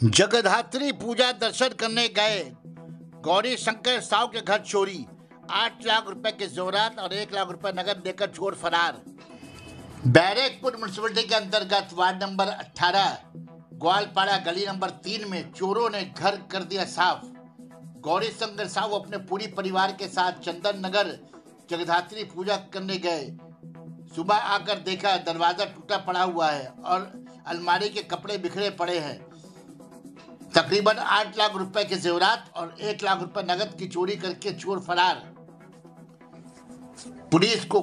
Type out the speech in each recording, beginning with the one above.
जगधात्री पूजा दर्शन करने गए गौरी शंकर साहू के घर चोरी। 8 लाख रुपए के जेवरात और 1 लाख रुपए नगद देकर चोर फरार। बैरकपुर म्युनिसिपलिटी के अंतर्गत वार्ड नंबर 18 ग्वालपाड़ा गली नंबर 3 में चोरों ने घर कर दिया साफ। गौरी शंकर साहू अपने पूरी परिवार के साथ चंदन नगर जगधात्री पूजा करने गए। सुबह आकर देखा दरवाजा टूटा पड़ा हुआ है और अलमारी के कपड़े बिखरे पड़े हैं। तकरीबन 8 लाख रुपए के जेवरात और 1 लाख रुपए नगद की चोरी करके चोर फरार। पुलिस को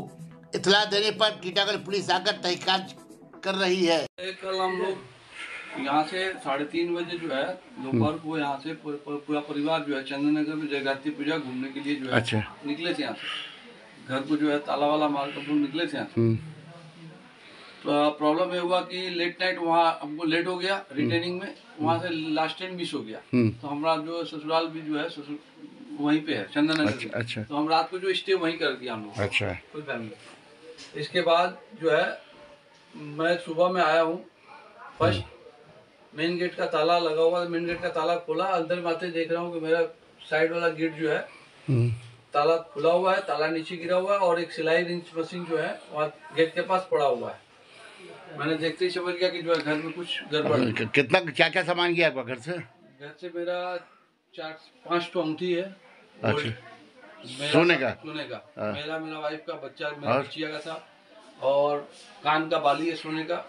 इतला देने पर टीटागढ़ पुलिस आकर तहकीकात कर रही है। कल हम लोग यहाँ से 3:30 बजे जो है दोपहर को यहाँ से पूरा परिवार जो है चंदन नगर में जगधात्री पूजा घूमने के लिए जो है निकले थे। यहाँ से घर को जो है ताला वाला मार कर निकले थे। यहाँ से तो प्रॉब्लम ये हुआ कि लेट नाइट वहाँ हमको लेट हो गया रिटर्निंग में, वहाँ से लास्ट ट्रेन मिस हो गया। तो हमारा जो ससुराल भी जो है वहीं पे है चंदन नगर। अच्छा। तो हम रात को जो स्टे वहीं कर दिया हम लोग। अच्छा। Full family. इसके बाद जो है मैं सुबह में आया हूँ, फर्स्ट मेन गेट का ताला लगा हुआ, मेन गेट का ताला खोला, अंदर आते देख रहा हूँ कि मेरा साइड वाला गेट जो है ताला खुला हुआ है, ताला नीचे गिरा हुआ है और एक सिलाई रिंच मशीन जो है वहाँ गेट के पास पड़ा हुआ है। मैंने देखते ही समझ गया कि जो है घर में कुछ गड़बड़ है। कितना क्या क्या सामान गया आपका घर से? घर से मेरा 4-5 तो अंगूठी है। अच्छा। सोने का मेरा वाइफ का बच्चा मेरा बच्चिया का था और कान का बाली है सोने का,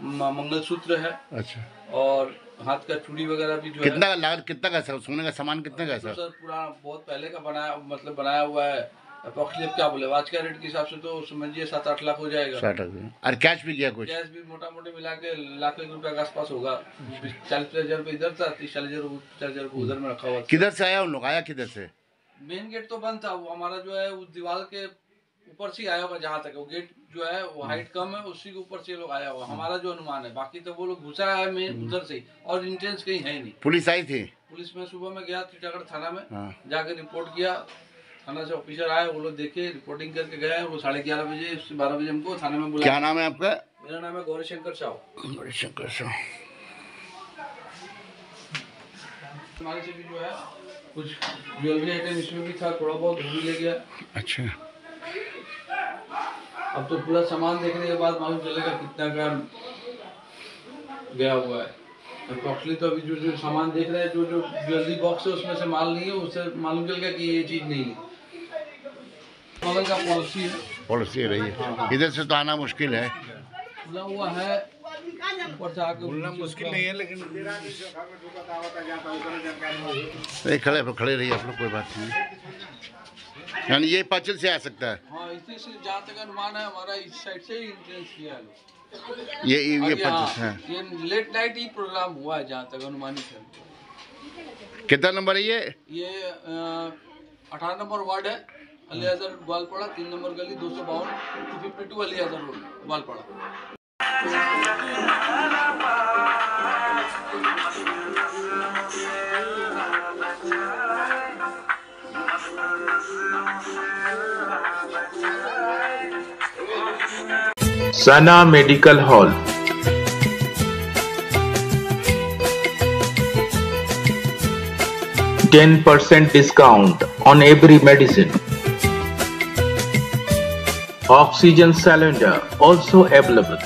मंगलसूत्र है। अच्छा। और हाथ का चूड़ी वगैरह भी जो कितना लागत कितना का सोने का सामान कितने का? सर पूरा बहुत पहले का बनाया हुआ है। अप्रोक्सीमेट क्या बोले आज का रेट के हिसाब से तो समझिए 7-8 लाख हो जाएगा। 7 लाख। और कैश भी गया कुछ? कैश भी मोटा मोटी मिला के लाख रुपए के आसपास होगा। 40,000 रुपए इधर था, 30,000 रुपए उधर में रखा हुआ। किधर से आया उन लोग? आया किधर से? मेन गेट तो बंद था, वो हमारा जो है उस दीवार के ऊपर से आया होगा। जहाँ तक वो गेट जो है वो हाइट कम है, उसी के ऊपर से लोग आया हुआ हमारा जो अनुमान है। बाकी तो वो लोग घुसा है मेन उधर से और इंटेंस कहीं है नहीं। पुलिस आई थी? पुलिस में सुबह में गया टीटागढ़ थाना में, जाकर रिपोर्ट किया। थाना से ऑफिसर आए, वो लोग देखे रिपोर्टिंग करके गए। वो 11:30 बजे 12 बजे हमको थाने में बुलाया। क्या नाम है आपका? मेरा नाम है गौरी शंकर साहू। गौरी शंकर साहू। हमारे से भी जो है कुछ ज्वेलरी आइटम इसमें भी था, थोड़ा बहुत भी ले गया। अच्छा। अब तो पूरा सामान देखने के बाद मालूम चलेगा कितना का गया हुआ है। अप्रोक्सीमेटली तो अभी जो सामान देख रहे हैं, जो ज्वेलरी बॉक्स है उसमें से माल नहीं है, उससे मालूम चल गया कि ये चीज नहीं है। का पॉलिसी रही है। इधर से तो आना मुश्किल है। खुला हुआ है, ऊपर से आके बोलना मुश्किल नहीं है, लेकिन खड़े रहिए आप लोग, कोई बात नहीं। यानी ये पाचल से आ सकता है? हाँ, इसी से जहाँ तक अनुमान है हमारा इस साइड से ही इंट्रेंस किया है। ये पाचल है। ये लेट नाइट ही प्रोग्राम हुआ है जहाँ तक अनुमानित है। कितना नंबर है ये? 18 नंबर वार्ड है, अलियाजर ग्वालपाड़ा, 3 नंबर गली, 252 252 अलियाजर road Goalpara. Sana medical hall, %10 discount on every medicine. Oxygen cylinder also available.